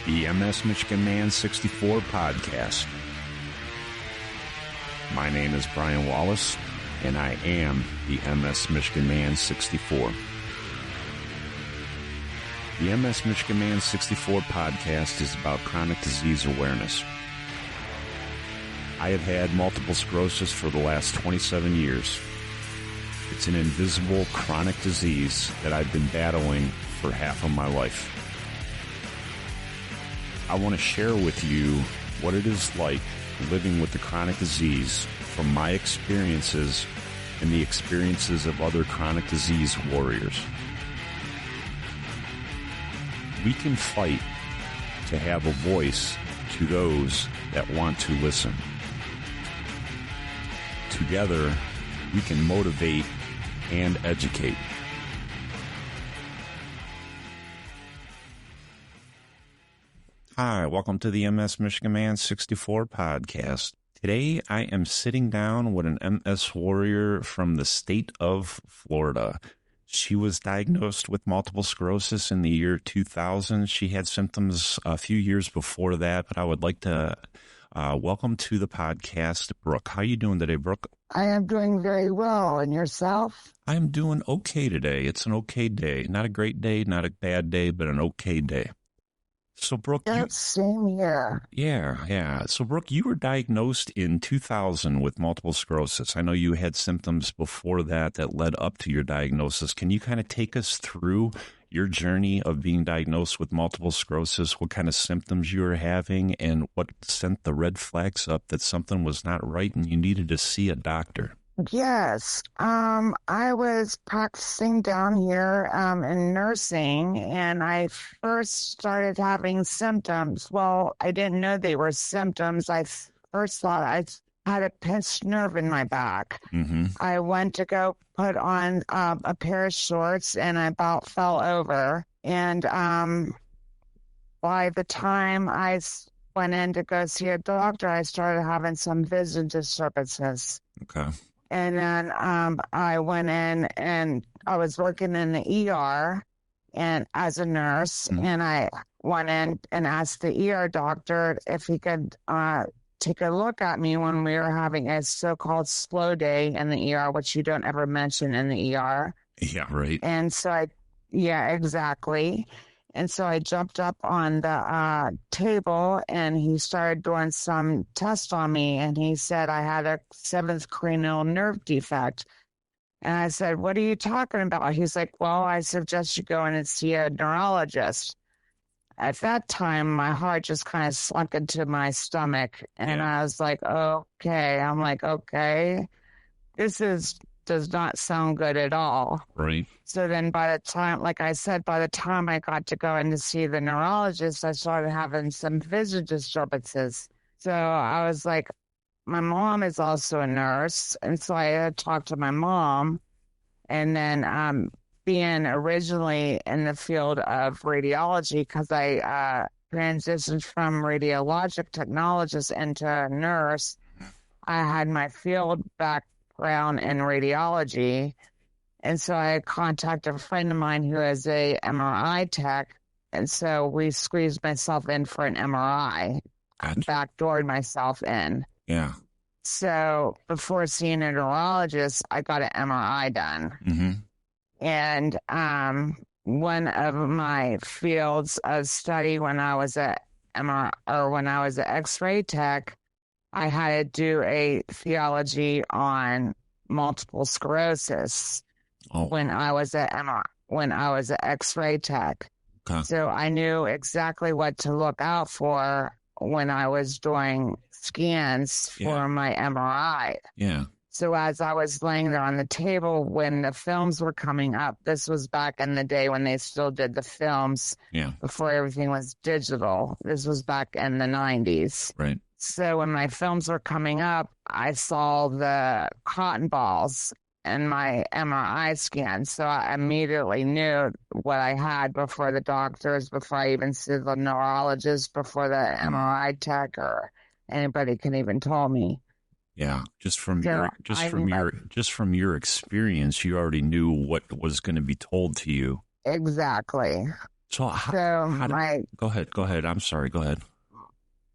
the MS Michigan Man 64 podcast. My name is Brian Wallace, and I am the MS Michigan Man 64. The MS Michigan Man 64 podcast is about chronic disease awareness. I have had multiple sclerosis for the last 27 years. It's an invisible chronic disease that I've been battling for half of my life. I want to share with you what it is like living with the chronic disease from my experiences and the experiences of other chronic disease warriors. We can fight to have a voice to those that want to listen. Together, we can motivate and educate. Hi, welcome to the MS Michigan Man 64 podcast. Today, I am sitting down with an MS warrior from the state of Florida. She was diagnosed with multiple sclerosis in the year 2000. She had symptoms a few years before that, but I would like to welcome to the podcast, Brooke. How are you doing today, Brooke? I am doing very well. And yourself? I'm doing okay today. It's an okay day. Not a great day, not a bad day, but an okay day. So, Brooke, same here. Yeah. So, Brooke, you were diagnosed in 2000 with multiple sclerosis. I know you had symptoms before that led up to your diagnosis. Can you kind of take us through your journey of being diagnosed with multiple sclerosis, what kind of symptoms you were having, and what sent the red flags up that something was not right and you needed to see a doctor? Yes. I was practicing down here in nursing, and I first started having symptoms. Well, I didn't know they were symptoms. I first thought I had a pinched nerve in my back. Mm-hmm. I went to go put on a pair of shorts, and I about fell over. And by the time I went in to go see a doctor, I started having some vision disturbances. Okay. And then I went in and I was working in the ER and as a nurse, and I went in and asked the ER doctor if he could take a look at me when we were having a so-called slow day in the ER, which you don't ever mention in the ER. Yeah, right. And so exactly. And so I jumped up on the table, and he started doing some tests on me, and he said I had a 7th cranial nerve defect. And I said, "What are you talking about?" He's like, "Well, I suggest you go in and see a neurologist." At that time, my heart just kind of slunk into my stomach, and I was like, okay. I'm like, okay, does not sound good at all. Right. So then by the time, like I said, by the time I got to go in to see the neurologist, I started having some vision disturbances. So I was like, my mom is also a nurse. And so I had talked to my mom. And then being originally in the field of radiology, because I transitioned from radiologic technologist into a nurse, I had my field background in radiology. And so I contacted a friend of mine who is a MRI tech. And so we squeezed myself in for an MRI, backdoored myself in. Yeah. So before seeing a neurologist, I got an MRI done. Mm-hmm. And one of my fields of study when I was an X-ray tech, I had to do a theology on multiple sclerosis when I was an X-ray tech. Okay. So I knew exactly what to look out for when I was doing scans for my MRI. Yeah. So as I was laying there on the table when the films were coming up, this was back in the day when they still did the films before everything was digital. This was back in the 90s. Right. So when my films were coming up, I saw the cotton balls in my MRI scan. So I immediately knew what I had before the doctors, before I even see the neurologist, before the MRI tech or anybody can even tell me. Yeah, just from your experience, you already knew what was going to be told to you. Exactly. So So how did, my go ahead. I'm sorry. Go ahead.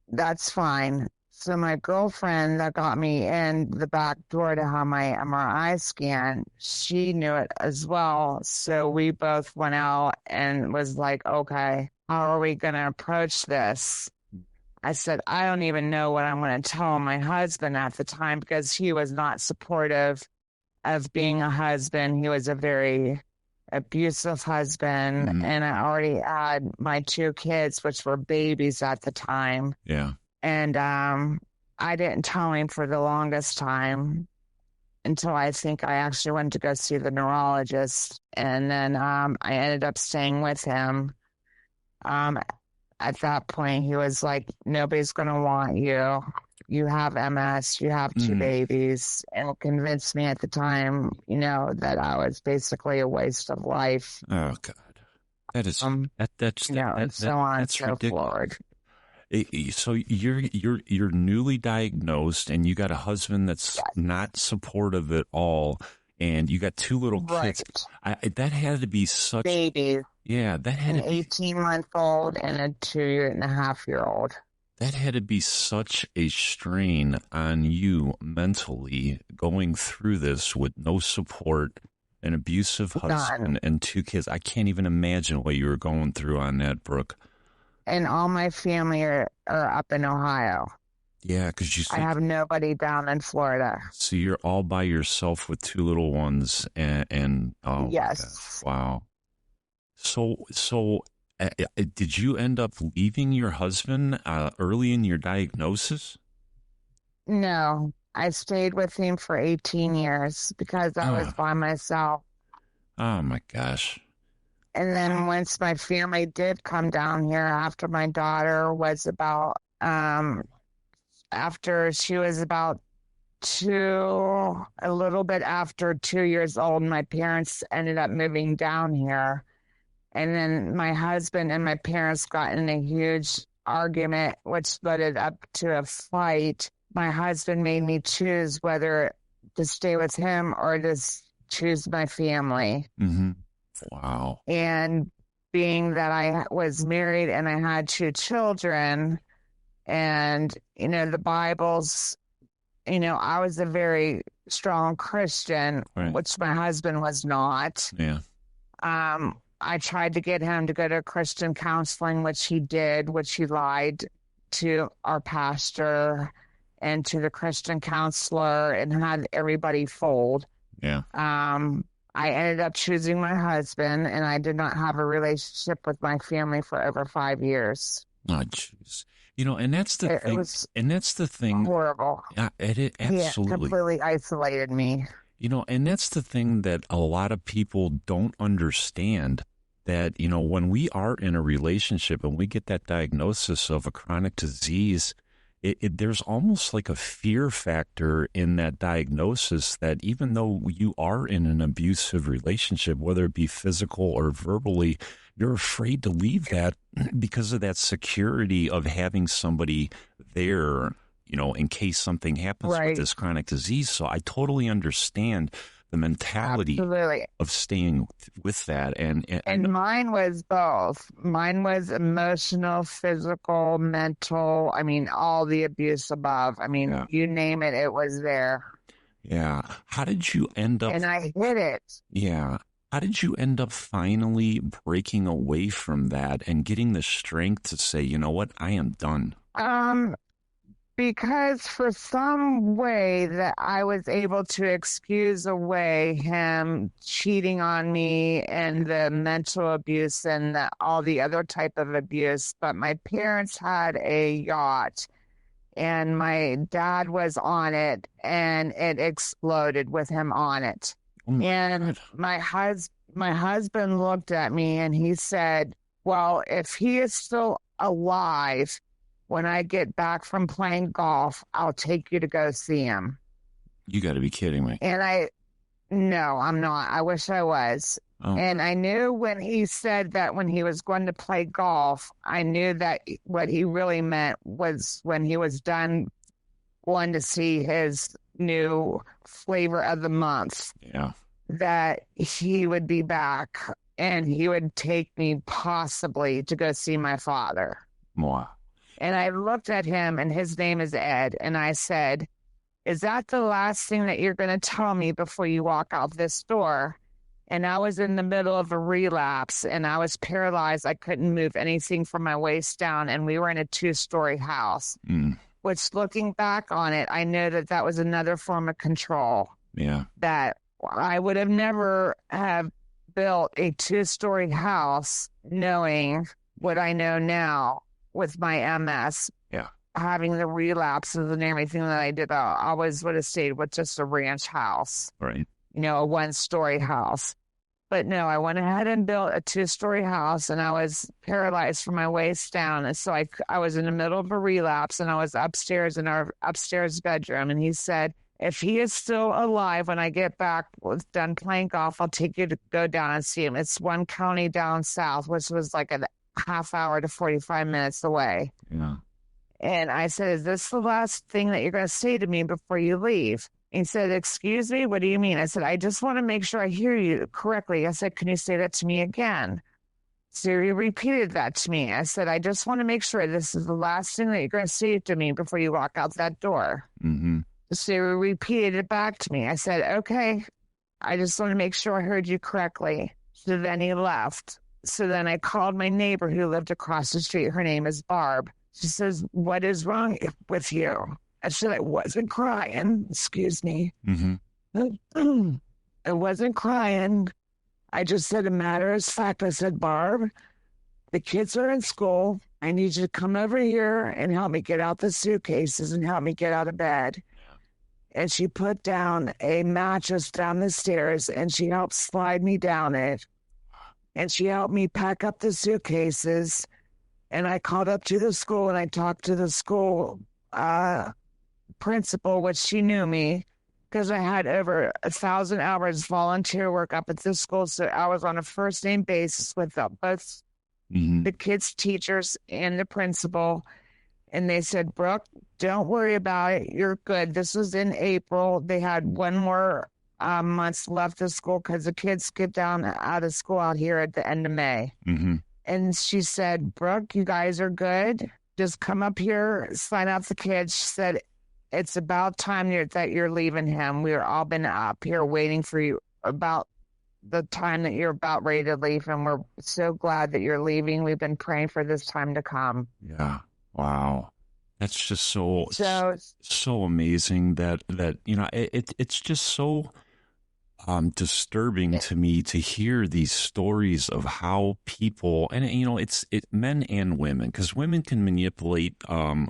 That's fine. So my girlfriend that got me in the back door to have my MRI scan, she knew it as well. So we both went out and was like, okay, how are we going to approach this? I said, I don't even know what I'm going to tell my husband at the time because he was not supportive of being a husband. He was a very abusive husband. Mhm. And I already had my two kids, which were babies at the time. Yeah. And I didn't tell him for the longest time until I think I actually went to go see the neurologist. And then I ended up staying with him. Um, at that point, he was like, nobody's going to want you. You have MS, you have two Mm. babies, and convinced me at the time, that I was basically a waste of life. Oh God. That is And so on and that's so ridiculous. forward. So you're newly diagnosed and you got a husband that's Yes. not supportive at all, and you got two little kids. Right. That had to be such Babies. yeah, that had An to be 18-month-old and a 2.5-year-old. that had to be such a strain on you mentally going through this with no support, an abusive husband, None. and two kids. I can't even imagine what you were going through on that, Brooke. And all my family are up in Ohio. Yeah, because you I said have nobody down in Florida. so you're all by yourself with two little ones, and oh my gosh, Yes. wow. Did you end up leaving your husband early in your diagnosis? No, I stayed with him for 18 years because I was Oh, by myself. oh my gosh. And then once my family did come down here after my daughter was about, after she was about a little bit after 2 years old, my parents ended up moving down here. And then my husband and my parents got in a huge argument, which led up to a fight. My husband made me choose whether to stay with him or to choose my family. Mm-hmm. Wow. And being that I was married and I had two children, and, the Bible's, I was a very strong Christian, Right. which my husband was not. Yeah. I tried to get him to go to Christian counseling, which he did, which he lied to our pastor and to the Christian counselor and had everybody fold. Yeah. I ended up choosing my husband, and I did not have a relationship with my family for over 5 years. Oh, jeez. And that's the thing. It was And that's the thing. horrible. Yeah, it He absolutely. completely isolated me. And that's the thing that a lot of people don't understand, that, when we are in a relationship and we get that diagnosis of a chronic disease, there's almost like a fear factor in that diagnosis, that even though you are in an abusive relationship, whether it be physical or verbally, you're afraid to leave that because of that security of having somebody there, in case something happens with Right. this chronic disease. So I totally understand the mentality Absolutely. of staying with that. And mine was both. Mine was emotional, physical, mental. I mean, all the abuse above. I mean, Yeah. you name it, it was there. Yeah. How did you end up? And I hid it. Yeah. How did you end up finally breaking away from that and getting the strength to say, you know what, I am done? Because for some way that I was able to excuse away him cheating on me and the mental abuse and all the other type of abuse. But my parents had a yacht and my dad was on it and it exploded with him on it. Oh my And God. my husband looked at me and he said, well, if he is still alive, when I get back from playing golf, I'll take you to go see him. You got to be kidding me. And no, I'm not. I wish I was. Oh, And I knew when he said that when he was going to play golf, I knew that what he really meant was when he was done going to see his new flavor of the month, yeah. that he would be back and he would take me possibly to go see my father. Wow. And I looked at him, and his name is Ed. And I said, is that the last thing that you're going to tell me before you walk out this door? And I was in the middle of a relapse, and I was paralyzed. I couldn't move anything from my waist down. And we were in a 2-story house, which, looking back on it, I know that that was another form of control. Yeah. That I would have never have built a 2-story house knowing what I know now with my MS. Yeah. Having the relapses and everything that I did, I always would have stayed with just a ranch house. Right. A 1-story house. But no, I went ahead and built a 2-story house, and I was paralyzed from my waist down. And so I was in the middle of a relapse, and I was upstairs in our upstairs bedroom. And he said, if he is still alive when I get back done playing golf, I'll take you to go down and see him. It's one county down south, which was like a half hour to 45 minutes away. Yeah. And I said, is this the last thing that you're going to say to me before you leave? He said, excuse me, what do you mean? I said, I just want to make sure I hear you correctly. I said, can you say that to me again? So he repeated that to me. I said, I just want to make sure this is the last thing that you're going to say to me before you walk out that door. Mm-hmm. So he repeated it back to me. I said, okay, I just want to make sure I heard you correctly. So then he left. So then I called my neighbor who lived across the street. Her name is Barb. She says, what is wrong with you? I said, I wasn't crying. Excuse me. Mm-hmm. I wasn't crying. I just said, a matter of fact, I said, Barb, the kids are in school. I need you to come over here and help me get out the suitcases and help me get out of bed. And she put down a mattress down the stairs, and she helped slide me down it. And she helped me pack up the suitcases. And I called up to the school, and I talked to the school principal, which she knew me because I had over 1,000 hours volunteer work up at this school. So I was on a first name basis with both the kids' teachers and the principal. And they said, Brooke, don't worry about it. You're good. This was in April. They had one more month left of school because the kids get down out of school out here at the end of May. Mm-hmm. And she said, Brooke, you guys are good. Just come up here, sign up the kids. She said, it's about time that you're leaving him. We've all been up here waiting for you about the time that you're about ready to leave. And we're so glad that you're leaving. We've been praying for this time to come. Yeah. Wow. That's just so amazing that it's just so disturbing to me to hear these stories of how people, and it's men and women, because women can manipulate a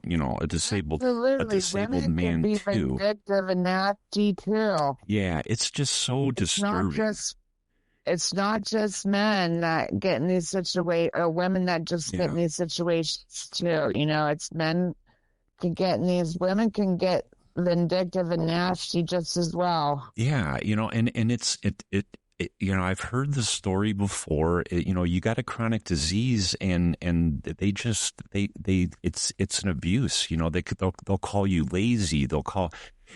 disabled women man can be too. Vindictive and nasty too. Yeah, it's just so disturbing. It's not just men that get in these situations, or women that just get in these situations too. It's men can get in these, women can get vindictive and nasty just as well. Yeah, and it's I've heard the story before. You got a chronic disease, and they it's an abuse. They'll call you lazy.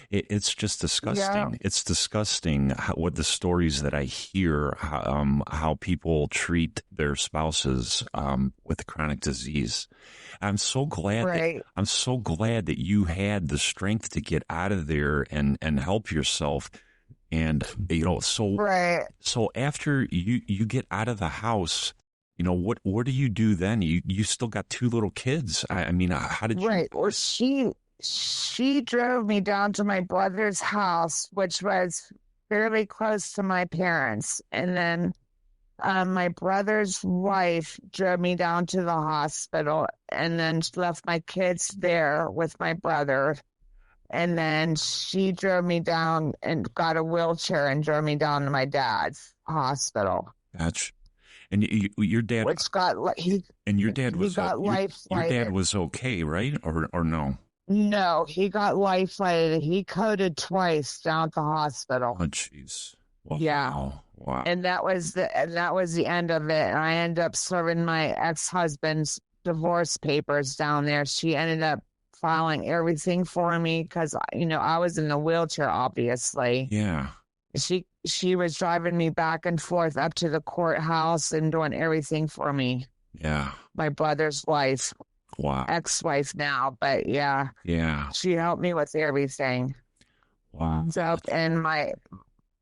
It's just disgusting. Yeah. It's disgusting what the stories that I hear, how people treat their spouses with chronic disease. I'm so glad. Right. I'm so glad that you had the strength to get out of there and help yourself. And right. So after you get out of the house, what do you do then? You still got 2 little kids. I mean, how did you? Right. Or she drove me down to my brother's house, which was fairly close to my parents. And then my brother's wife drove me down to the hospital, and then left my kids there with my brother. And then she drove me down and got a wheelchair and drove me down to my dad's hospital. Gotcha. And your dad, which got your dad was your dad was okay, right? Or no? No, he got life flighted. He coded twice down at the hospital. Oh, jeez. Wow. Yeah. Wow. And that was the end of it. And I ended up serving my ex-husband's divorce papers down there. She ended up filing everything for me because, I was in the wheelchair, obviously. Yeah. She was driving me back and forth up to the courthouse and doing everything for me. Yeah. My brother's wife, Wow. ex-wife now, but yeah, Yeah. she helped me with everything. Wow. So, and my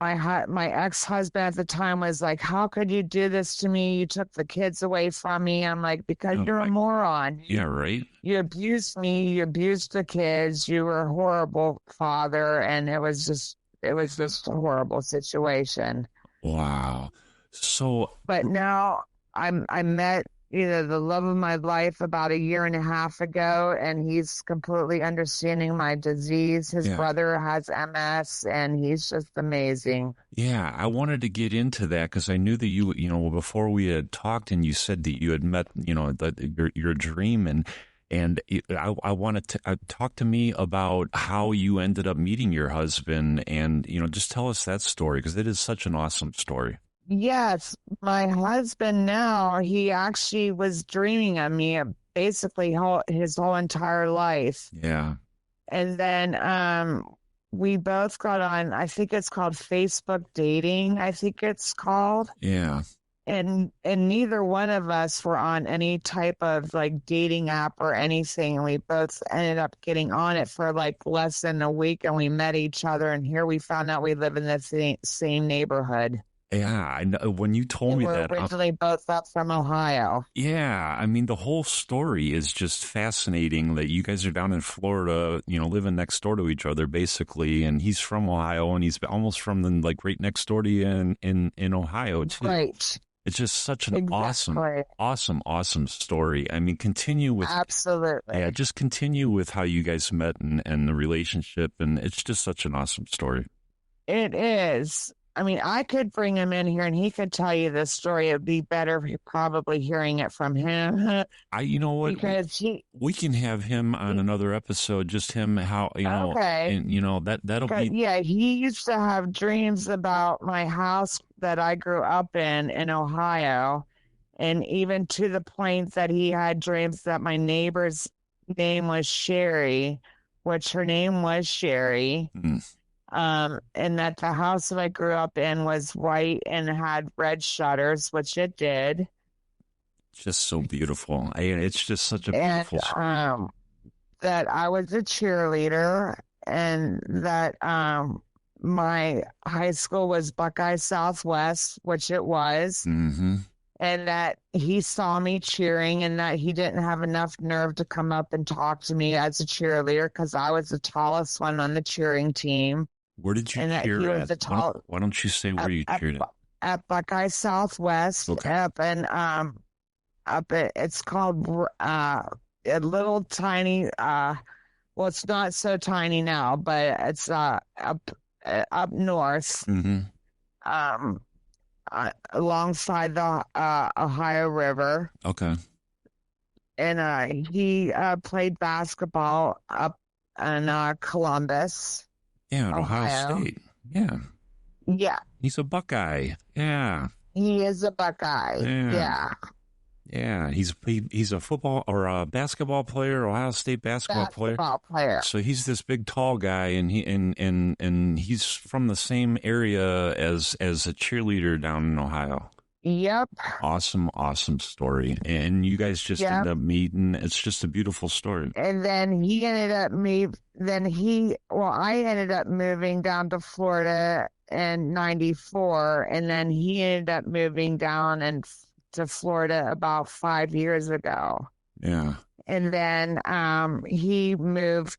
ex-husband at the time was like, "How could you do this to me? You took the kids away from me." I'm like, "Because Oh you're a my. moron. Yeah, right. You abused me. You abused the kids. You were a horrible father, and it was just a horrible situation." Wow. So, But now I met the love of my life about a year and a half ago, and he's completely understanding my disease. His yeah. brother has MS, and he's just amazing. Yeah, I wanted to get into that because I knew that before we had talked and you said that you had met, your dream I wanted to talk to me about how you ended up meeting your husband and, just tell us that story because it is such an awesome story. Yes, my husband now, he actually was dreaming of me basically his whole entire life. Yeah. And then we both got on, I think it's called Facebook dating, I think it's called. Yeah. And neither one of us were on any type of like dating app or anything. We both ended up getting on it for like less than a week and we met each other and here we found out we live in the same neighborhood. Yeah, I know. When you told And me we're that, originally both up from Ohio. yeah, I mean, the whole story is just fascinating that you guys are down in Florida, living next door to each other, basically. And he's from Ohio and he's almost from like right next door to you in Ohio. Right. It's just such an awesome, Exactly. awesome, awesome story. I mean, continue with, Absolutely. yeah, just continue with how you guys met and the relationship. And it's just such an awesome story. It is. I mean, I could bring him in here and he could tell you this story. It'd be better probably hearing it from him You know what? because We can have him on another episode, just him, how, okay. and, that'll be, Yeah, he used to have dreams about my house that I grew up in Ohio. And even to the point that he had dreams that my neighbor's name was Sherry, which her name was Sherry. mm, And that the house that I grew up in was white and had red shutters, which it did. just so beautiful. It's just such a And beautiful. that I was a cheerleader and that my high school was Buckeye Southwest, which it was. Mm-hmm. And that he saw me cheering and that he didn't have enough nerve to come up and talk to me as a cheerleader because I was the tallest one on the cheering team. Where did you And that cheer he was at? the tall Why don't you say where you cheered at Buckeye Southwest Okay. up and it's called a little tiny well it's not so tiny now but it's up north Mm-hmm. um alongside the Ohio River. Okay. And he played basketball up in Columbus, Yeah, at Ohio Ohio. State. Yeah. Yeah, He's a Buckeye. Yeah. he is a Buckeye. Yeah. Yeah, Yeah. He's a football or a basketball player, Ohio State basketball player. basketball player. So he's this big tall guy and he's from the same area as a cheerleader down in Ohio. Yep. Awesome, awesome story. And you guys just Yep. end up meeting. It's just a beautiful story. And then he ended up I ended up moving down to Florida in 94 and then he ended up moving down to Florida about 5 years ago. Yeah. And then he moved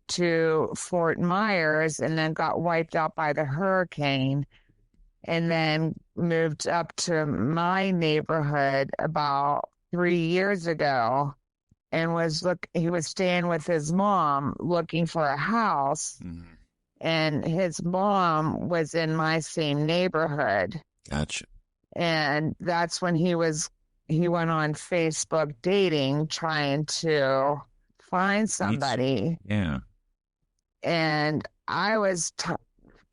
to Fort Myers and then got wiped out by the hurricane and then moved up to my neighborhood about 3 years ago and he was staying with his mom looking for a house. Mm-hmm. And his mom was in my same neighborhood. Gotcha. And that's when he went on Facebook dating, trying to find somebody. Yeah. And I was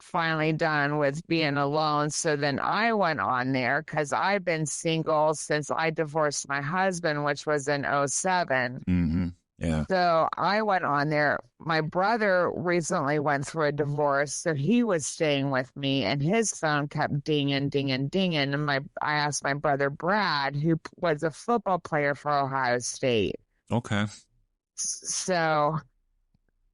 finally done with being alone. So then I went on there because I've been single since I divorced my husband, which was in 2007. Mm-hmm. Yeah. So I went on there. My brother recently went through a divorce, so he was staying with me, and his phone kept dinging, dinging, dinging. And I asked my brother Brad, who was a football player for Ohio State. Okay. So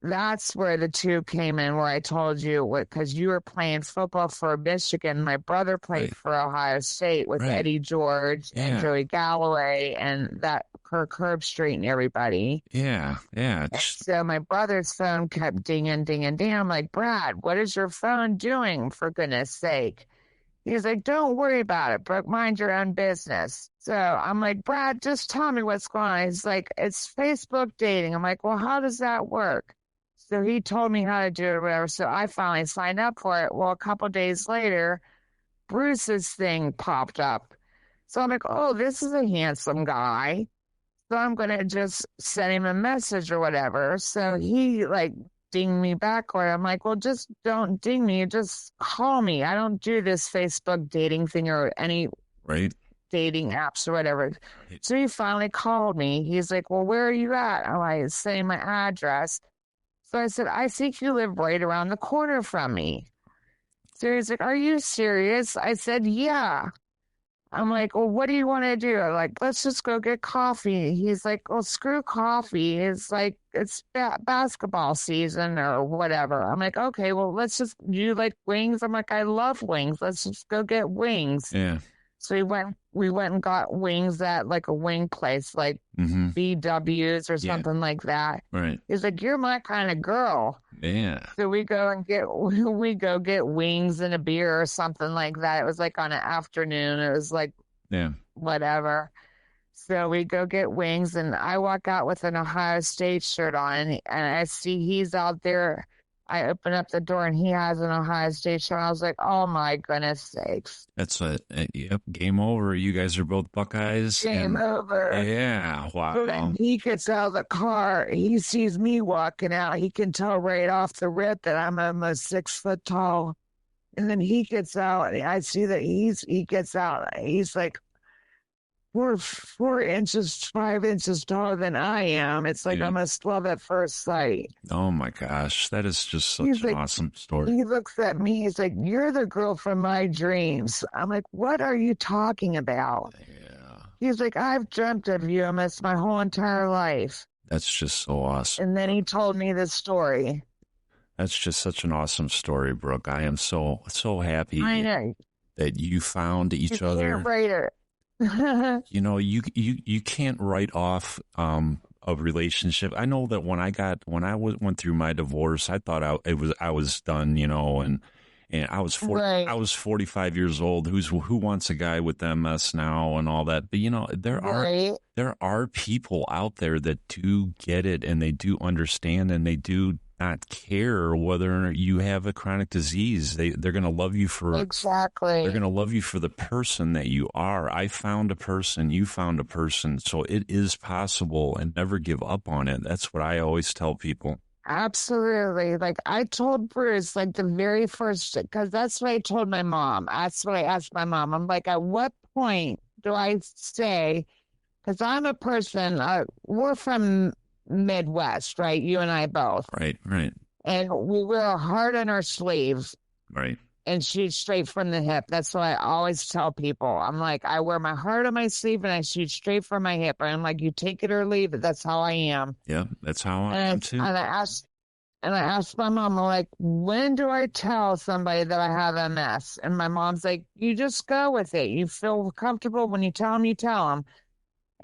that's where the two came in, where I told you what, because you were playing football for Michigan. My brother played Right. for Ohio State with Right. Eddie George and Yeah. Joey Galloway and that Kirk Herbstreit and everybody. Yeah. Yeah. And so my brother's phone kept dinging, dinging, dinging. I'm like, Brad, what is your phone doing, for goodness sake? He's like, don't worry about it, Brooke. Mind your own business. So I'm like, Brad, just tell me what's going on. He's like, it's Facebook dating. I'm like, well, how does that work? So he told me how to do it or whatever. So I finally signed up for it. Well, a couple days later, Bruce's thing popped up. So I'm like, oh, this is a handsome guy. So I'm going to just send him a message or whatever. So he like dinged me back, or I'm like, well, just don't ding me. Just call me. I don't do this Facebook dating thing or any Right. dating apps or whatever. Right. So he finally called me. He's like, well, where are you at? I'm like, saying my address. So I said, I think you live right around the corner from me. So he's like, are you serious? I said, yeah. I'm like, well, what do you want to do? I'm like, let's just go get coffee. He's like, well, screw coffee. It's like, it's basketball season or whatever. I'm like, okay, well, you like wings? I'm like, I love wings. Let's just go get wings. Yeah. So we went and got wings at like a wing place, like BW's or something like that. Right. He's like, you're my kind of girl. Yeah. So we go get wings and a beer or something like that. It was like on an afternoon. It was like, Yeah. whatever. So we go get wings, and I walk out with an Ohio State shirt on, and I see he's out there. I open up the door, and he has an Ohio State shirt. I was like, oh my goodness sakes. That's yep. Game over. You guys are both Buckeyes. Game over. Yeah. Wow. So then he gets out of the car. He sees me walking out. He can tell right off the rip that I'm almost 6 foot tall. And then he gets out, and I see that he gets out. He's like 4 inches, 5 inches taller than I am. It's like almost love at first sight. Oh my gosh, that is just such an awesome story. He looks at me. He's like, "You're the girl from my dreams." I'm like, "What are you talking about?" Yeah. He's like, "I've dreamt of you almost my whole entire life." That's just so awesome. And then he told me this story. That's just such an awesome story, Brooke. I am so happy I know that you found each you other. Can't write it. You know, you can't write off a relationship. I know that when I went through my divorce, I thought I was done, you know, and I was Right. I was 45 years old. Who wants a guy with MS now and all that? But you know, there are people out there that do get it, and they do understand, and they do not care whether you have a chronic disease. They're going to love you for exactly. They're going to love you for the person that you are. I found a person, you found a person, so it is possible, and never give up on it. That's what I always tell people. Absolutely. Like I told Bruce, like the very first, because that's what I told my mom. That's what I asked my mom. I'm like, at what point do I say, because I'm a person, we're from Midwest, right? You and I both. Right. And we wear a heart on our sleeves. Right. And shoot straight from the hip. That's what I always tell people. I'm like, I wear my heart on my sleeve and I shoot straight from my hip. And I'm like, you take it or leave it. That's how I am. Yeah, that's how I am too. And I asked my mom, I'm like, when do I tell somebody that I have MS? And my mom's like, you just go with it. You feel comfortable when you tell them, you tell them.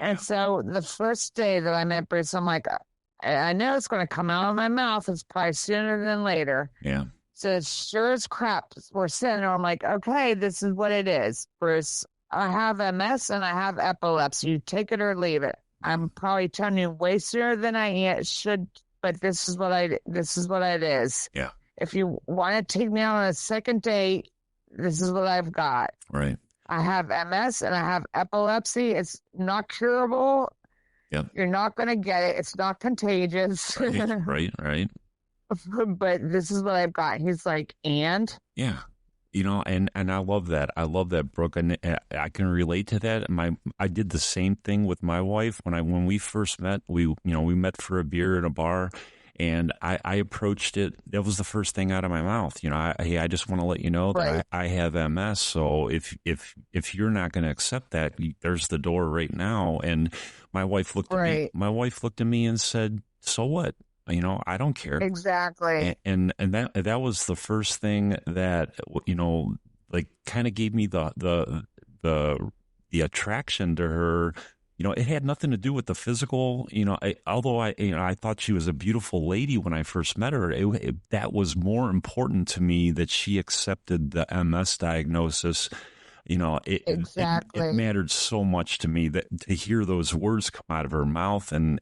And so the first day that I met Bruce, I'm like, I know it's going to come out of my mouth. It's probably sooner than later. Yeah. So sure as crap, we're sitting there. I'm like, okay, this is what it is, Bruce. I have MS and I have epilepsy. You take it or leave it. I'm probably telling you way sooner than I should, but this is what it is. Yeah. If you want to take me out on a second date, this is what I've got. Right. I have MS and I have epilepsy. It's not curable. Yep. You're not going to get it. It's not contagious. Right. But this is what I've got. He's like, and? Yeah. And I love that. I love that, Brooke, and I can relate to that. I did the same thing with my wife when we first met. We met for a beer at a bar, and I approached it. That was the first thing out of my mouth. Hey, I just want to let you know Right. that I have MS. So if you're not going to accept that, there's the door right now. And my wife looked at me. Right. My wife looked at me and said, "So what? I don't care." Exactly. And that was the first thing that like kind of gave me the attraction to her. It had nothing to do with the physical. Although I thought she was a beautiful lady when I first met her, that was more important to me, that she accepted the MS diagnosis. It Exactly. mattered so much to me, that to hear those words come out of her mouth, and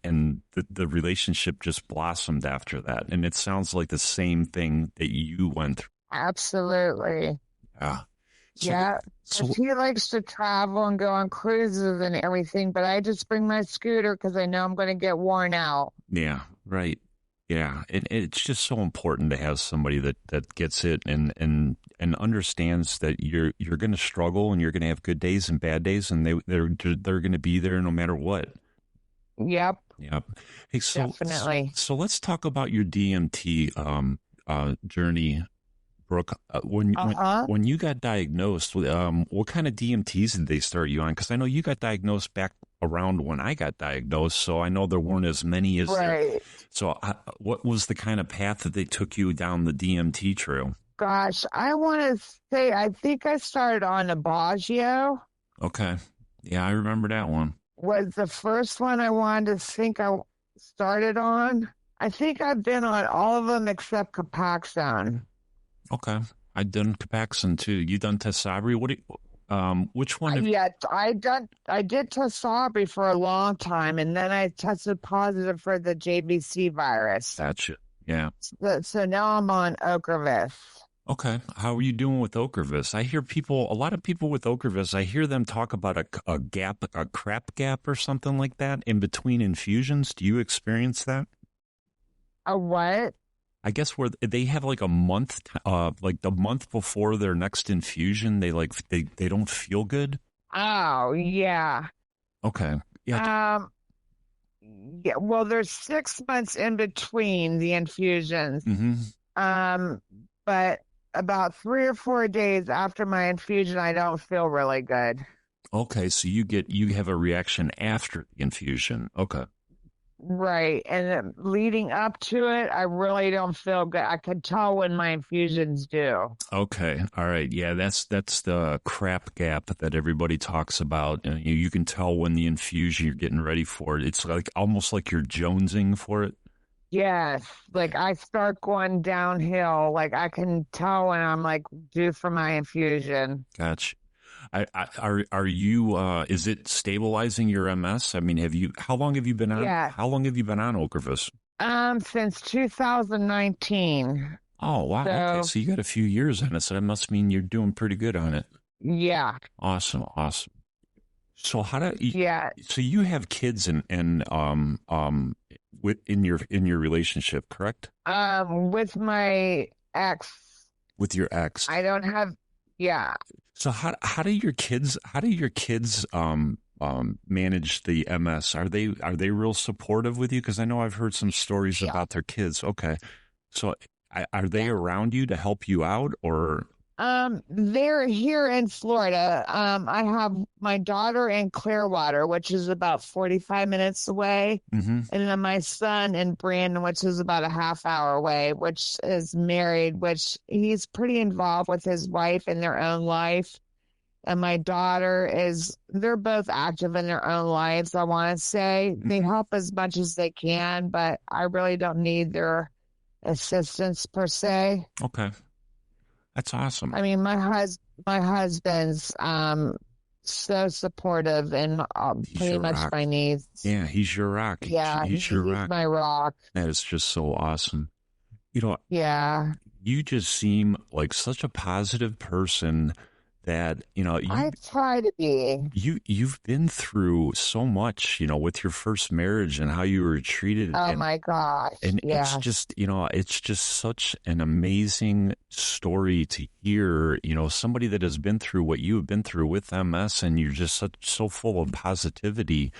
the relationship just blossomed after that. And it sounds like the same thing that you went through. Absolutely. Yeah. So, Yeah. 'Cause so he likes to travel and go on cruises and everything, but I just bring my scooter because I know I'm going to get worn out. yeah, right. Yeah. And it's just so important to have somebody that gets it, and understands that you're going to struggle, and you're going to have good days and bad days, and they're going to be there no matter what. Yep, Yep. Hey, definitely. so let's talk about your DMT journey, Brooke. Uh-huh. When you got diagnosed with what kind of DMTs did they start you on? Because I know you got diagnosed back around when I got diagnosed, so I know there weren't as many as there. Right. So, what was the kind of path that they took you down the DMT trail? Gosh, I want to say I think I started on Abagio. Okay, yeah, I remember that one. Was the first one I wanted to think I started on. I think I've been on all of them except Capaxone. Okay, I done Capaxon too. You done Tesabri? Which one? Yeah, I did Tysabri for a long time, and then I tested positive for the JBC virus. Gotcha. Yeah. So now I'm on Ocrevus. Okay. How are you doing with Ocrevus? I hear a lot of people with Ocrevus, I hear them talk about a gap, a crap gap or something like that in between infusions. Do you experience that? A what? I guess where they have like a month, like the month before their next infusion, they don't feel good. Oh, yeah. Okay. Yeah. Um, yeah, well, there's 6 months in between the infusions. Mm-hmm. Um, but about 3 or 4 days after my infusion, I don't feel really good. Okay. So you have a reaction after the infusion. Okay. Right. And then leading up to it, I really don't feel good. I can tell when my infusions do. Okay. All right. Yeah, that's the crap gap that everybody talks about. And you can tell when the infusion you're getting ready for it. It's like almost like you're jonesing for it. Yes. Like I start going downhill. Like I can tell when I'm like due for my infusion. Gotcha. Are you is it stabilizing your MS? I mean, Yeah. how long have you been on Ocrevus? Since 2019. Oh, wow. Okay. So So you got a few years on it. So that must mean you're doing pretty good on it. yeah. Awesome. Awesome. So Yeah. so you have kids in your relationship, correct? With my ex, With your ex. I don't have, yeah. So how do your kids manage the MS? Are they real supportive with you? Because I know I've heard some stories Yeah. about their kids. Okay. So are they around you to help you out, or? They're here in Florida. I have my daughter in Clearwater, which is about 45 minutes away, Mm-hmm. and then my son in Brandon, which is about a half hour away, which is married, which he's pretty involved with his wife in their own life. And my daughter they're both active in their own lives, I want to say. They help as much as they can, but I really don't need their assistance per se. Okay. That's awesome. I mean, my husband's so supportive in He's pretty your much rock. my needs. Yeah, he's your rock. Yeah, He's your he's rock. my rock. That is just so awesome. You know, Yeah. you just seem like such a positive person that, you know, I try to be. you've been through so much, you know, with your first marriage and how you were treated, Oh my gosh. and it's Yes. just, you know, it's just such an amazing story to hear, you know, somebody that has been through what you have been through with MS, and you're just so full of positivity.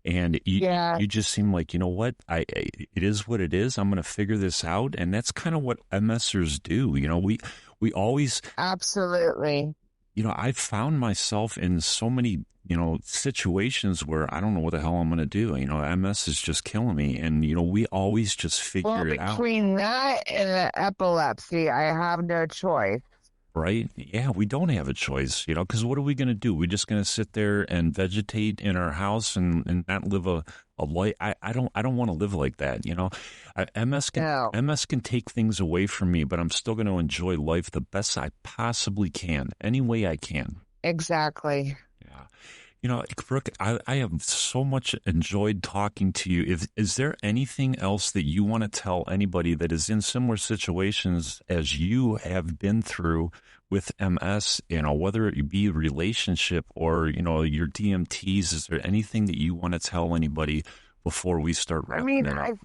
And Yeah, you just seem like, you know what, it is what it is. I'm going to figure this out. And that's kind of what MSers do. You know, we always, absolutely. you know, I've found myself in so many, you know, situations where I don't know what the hell I'm going to do. You know, MS is just killing me. And, you know, we always just Well, figure it out. between that and the epilepsy, I have no choice. Right? Yeah, we don't have a choice, you know, because what are we going to do? We're just going to sit there and vegetate in our house and not live a life. I don't want to live like that, you know. No, MS can take things away from me, but I'm still going to enjoy life the best I possibly can, any way I can. exactly. Yeah. You know, Brooke, I have so much enjoyed talking to you. Is there anything else that you want to tell anybody that is in similar situations as you have been through with MS, you know, whether it be a relationship or, you know, your DMTs? Is there anything that you want to tell anybody before we start I wrapping mean, it up?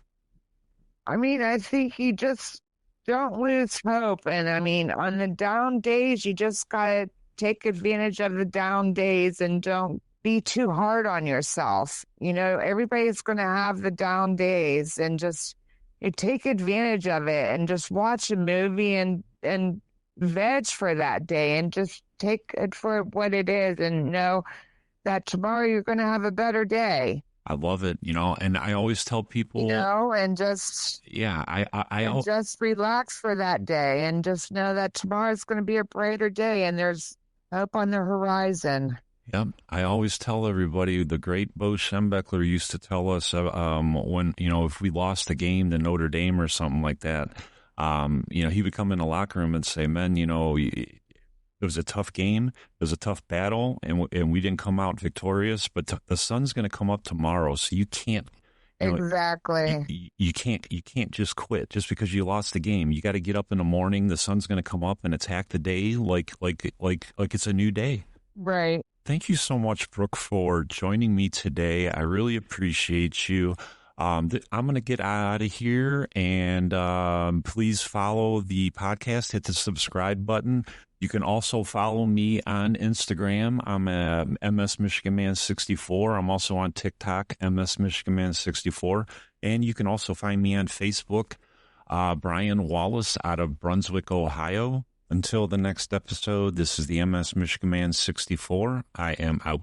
I think you just don't lose hope. And I mean, on the down days, you just gotta take advantage of the down days and don't be too hard on yourself. You know, everybody's gonna have the down days, and just you take advantage of it and just watch a movie and veg for that day and just take it for what it is and know that tomorrow you're gonna have a better day. I love it, you know, and I always tell You people, know, and just yeah, and just relax for that day and just know that tomorrow's going to be a brighter day and there's hope on the horizon. Yep. I always tell everybody the great Bo Schembechler used to tell us when, you know, if we lost the game to Notre Dame or something like that, you know, he would come in the locker room and say, men, you know, it was a tough game. It was a tough battle, and we didn't come out victorious, but the sun's going to come up tomorrow. So you can't, you know, Exactly. you can't just quit just because you lost the game. You got to get up in the morning. The sun's going to come up and attack the day like it's a new day. Right. Thank you so much, Brooke, for joining me today. I really appreciate you. I'm going to get out of here, and please follow the podcast. Hit the subscribe button. You can also follow me on Instagram. I'm MS Michigan Man 64. I'm also on TikTok, MS Michigan Man 64. And you can also find me on Facebook, Brian Wallace out of Brunswick, Ohio. Until the next episode, this is the MS Michigan Man 64. I am out.